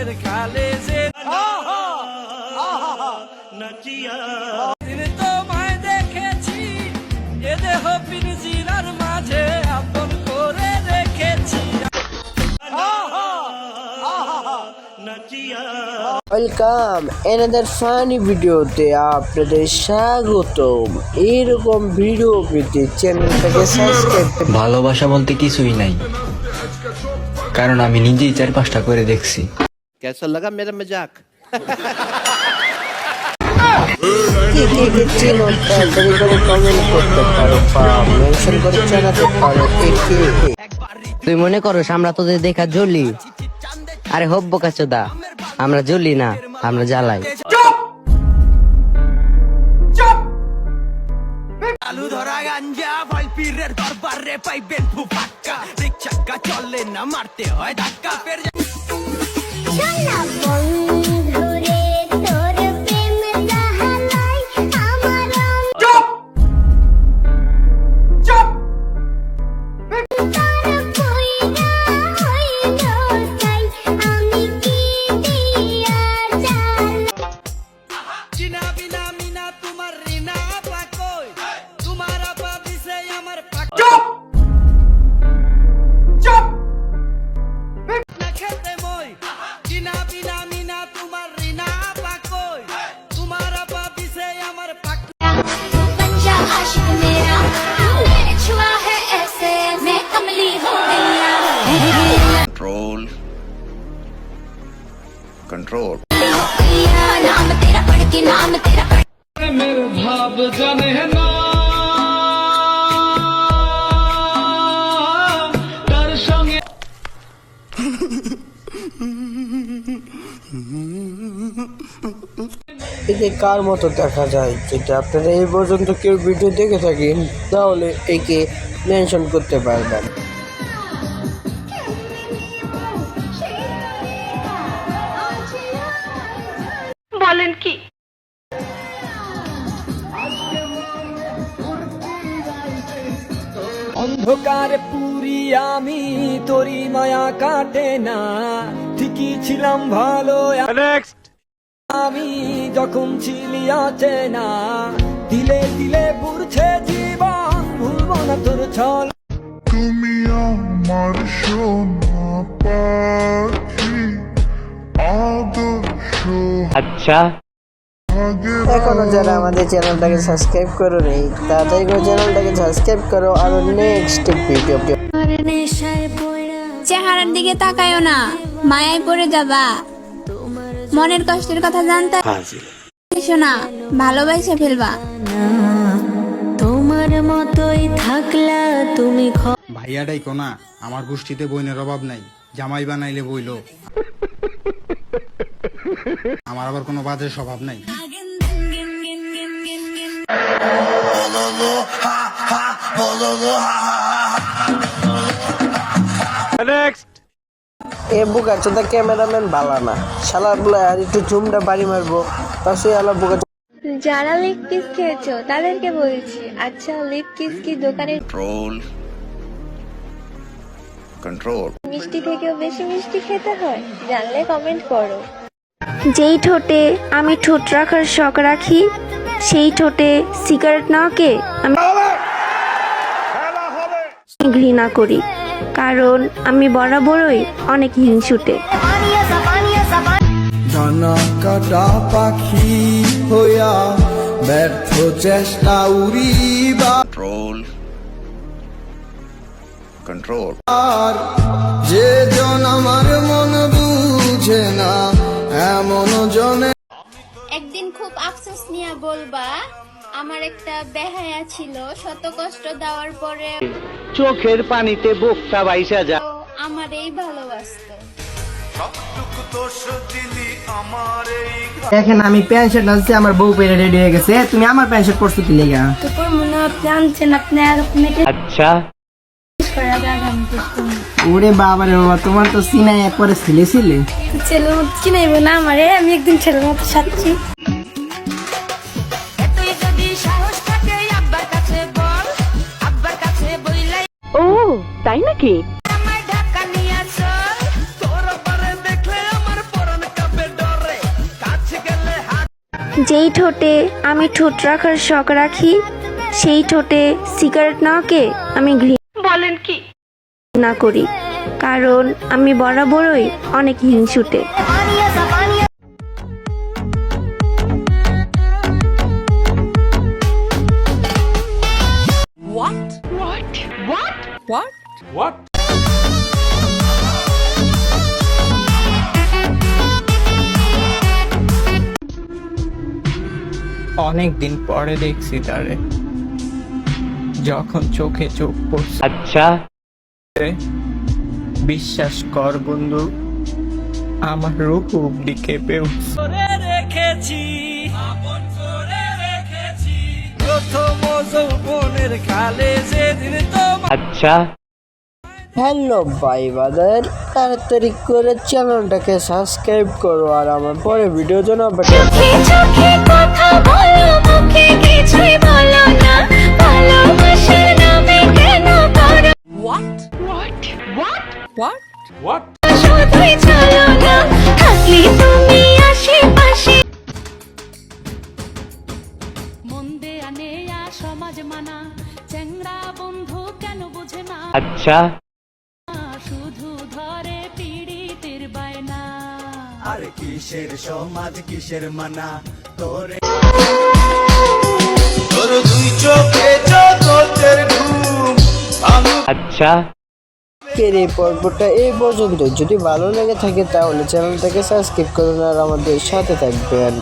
প্রেমের কালে যে তোমায় দেখেছি এ দেহ পিঞ্জিরার মাঝে আপন করে রেখেছি। ওয়েলকাম এনাদার ফানি ভিডিওতে আপনাদের স্বাগতম। এরকম ভিডিও পেতে চ্যানেলটাকে সাবস্ক্রাইব। ভালোবাসা বলতে কিছুই নাই, কারণ আমি নিজেই 4-5টা করে দেখছি। कैसा लगा मेरा मजाक? চেনো তাড়াতাড়ি করে কমেন্ট করতে পারো বা মেনশন করে জানাতে পারো একে। তুই মনে করস আমরা তোদের দেখা জ্বলি? আরে হব্ব কাচোদা, আমরা জ্বলি না, আমরা জ্বালাই। আলু ধরা গাঞ্জা ভাই পীরের দরবারে পাইবেন ফুফাক্কা, রিকশা চলে না মারতে হয় ধাক্কা। ফের कंट्रोल नाम तेरा पढ़ के नाम तेरा मेरे भाव जाने ना তার সঙ্গে একে কার মতো দেখা যায়? যদি আপনারা এই পর্যন্ত কেউ ভিডিও দেখে থাকেন তাহলে একে মেনশন করতে পারবেন। বলেন কি? অন্ধকারে পুরি আমি, তোরি মায়া কাটে না, ঠিকই ছিলাম ভালো আমি যখন ছিলি অচেনা, দিলে দিলে পুরছে জীবন, ভুলবো না তোর ছল। তুমি আমার সোনা পাখি আদর্শ। আচ্ছা, এখনো যারা আমাদের চ্যানেলটাকে সাবস্ক্রাইব করো নেই তাড়াতাড়ি করে চ্যানেলটাকে সাবস্ক্রাইব করো। আর নেক্সট ভিডিও চেহারার দিকে তাকায়ও না, মায়ায় পড়ে যাবা। মনের কষ্টের কথা জানতে শোনা, ভালোবাসা ফেলবা। তোমার মতোই থাকলা তুমি। ভাইয়াটাই কোনা, আমার গোষ্ঠীতে বইনের অভাব নাই, জামাই বানাইলে বইল। আমার আবার কোনো বাজে স্বভাব নাই। এ বুকা চোদা ক্যামেরাম্যান বালা না, শালা বলে আর একটু ঝুমটা বাড়ি মারবো পাশে আলা বুকা। যারা লিপ কিস খেয়েছো তাদেরকে বলছি, আচ্ছা লিপ কিস কি দোকানে कंट्रोल कंट्रोल মিষ্টি থেকেও বেশি মিষ্টি খেতে হয়? জানলে কমেন্ট করো। যেই ঠোঁটে আমি ঠোঁট রাখার শখ রাখি, সেই ঠোঁটে সিগারেট নাকে আমি ঘৃণা করি, কারণ আমি বরাবরই অনেক হিংসুটে। ডানা কাটা পাখি হইয়া ব্যর্থ চেষ্টা উড়িবা, कंट्रोल कंट्रोल আর যে জন আমার মন বুঝে না এমন জনে। একদিন খুব আফসোস নিয়ে বলবা, আমার একটা বেহায়া ছিল, শত কষ্ট দেওয়ার পরে চোখের পানিতে বোকটা বাইসা যা। আমার এই ভালোবাসতো। দেখেন আমি প্যান্ট শার্ট আনছি, আমার বউ পেরে রেডি হয়ে গেছে, তুমি আমার প্যান্ট শার্ট পরছো কি লেগা? তোর মনে আপনি আনছেন, আপনি আচ্ছা, ওরে বাবা রে বাবা, তোমার তো সিনাই একবারে ছিলে ছিলে। ছেলের মতো চিনাইবো না আমারে, আমি একদিন ছেলের মতো সাচ্ছি। ও তাই নাকি? যেই ঠোঁটে আমি ঠোঁট রাখার শখ রাখি সেই ঠোঁটে সিগারেট নাকে আমি ঘৃণা করি, কারণ আমি বরাবরই অনেক হিংসুটে। অনেক দিন পরে দেখছি তারে, যখন চোখে চোখ পড়ছে। আচ্ছা, বিশ্বাস কর বন্ধু, আমার রূপ অব্দি কেঁপে উঠছে। রেখেছি প্রথম যৌবনের কালে যেদিন তোমার আচ্ছা, হ্যালো ভাই বাদার, তাড়াতাড়ি করে চ্যানেলটাকে সাবস্ক্রাইব করো আর আমার পরে ভিডিও জন্য অপেক্ষা করো। চোখে কথা বলো, মুখে কিছুই বলো না, ভালোবাসার নামে কেন করো শুধুই চলো না, থাকলে তুমি আশেপাশে। মন্দে আনেয়া সমাজ মানা, চেংড়া বন্ধু কেন বুঝে না, আচ্ছা, শুধু ধরে পীড়িতের বায়না। আর কিসের সমাজ কিসের মানা, তোরে তোর দুই চোখে জগতের ঘুম। আচ্ছা। আজকের এই পর্বটা এই পর্যন্ত। যদি ভালো লেগে থাকে তাহলে চ্যানেলটাকে সাবস্ক্রাইব করুন আর আমাদের সাথে থাকবেন।